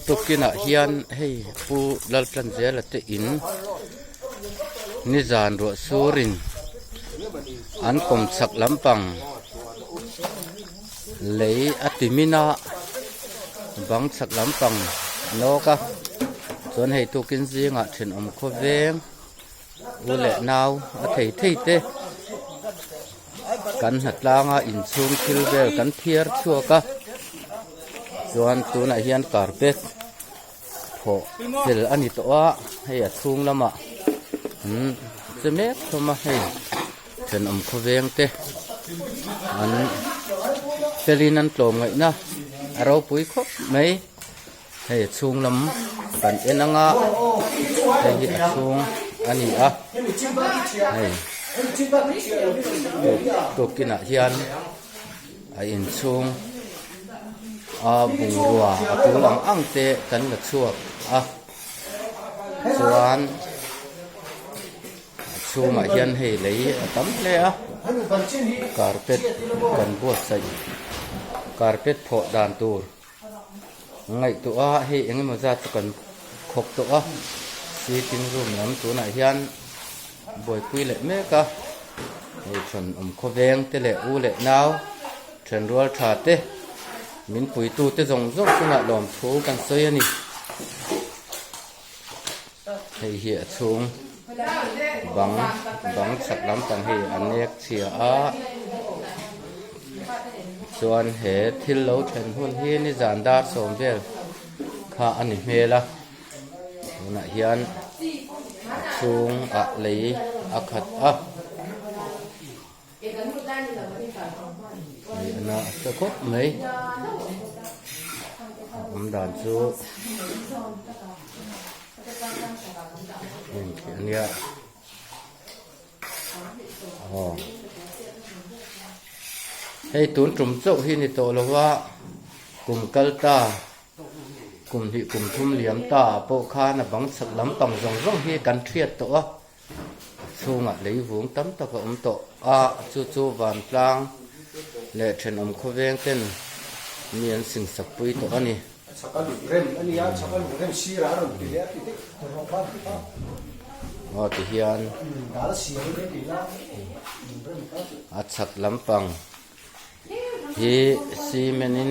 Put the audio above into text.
tukina hian hei pu laltlan zel ate in nizan ro surin an kom sak lampang lei atimina bang sak lampang noka chon hei tukin zinga thin om kho veng ule naw a thei thei te kan hatlanga in chung thil vel kan thiar chuaka chuan tuna hian carpet pho tel ani to a hei a chung lama chemek thoma hei then om kho veng te an pelin an tlom ngai na aro pui khop mai hei chung lam kan enanga hei a chung ani a hei tukina hian a in chung a bung ruwa a tulang ang te kan la chuak a chuan chuma hian hei lei a tam hle a carpet kan buat sai carpet pho dan tur ngai tu a hei engemaw zat kan khop to a sitting room lam tuna hian boi pui le meka hei thon om kho veng te le u le naw then rual tha te min pui tu te zong zong chunga lom thu kan soi ani hei hi a chung bang sak lam tang hi anek chia a chuan he thil lo then hun hi ni zan dar som vel kha ani hmela na hian chung a lei a khat a na ta khop mai dan chu ania hei tun trum chau hi ni to lowa kum kalta kum hi kum thum liam ta po kha na bang sak lam pang zong zong hi kan thiat to a chunga lei vung tam tak to a chu van tlang le then om kho veng ten mian sing sak pui to ani chakalu rem ania chakalu rem sira ron pile ati te ro pa ti hian dal sira le pila a chak lampang hi si menin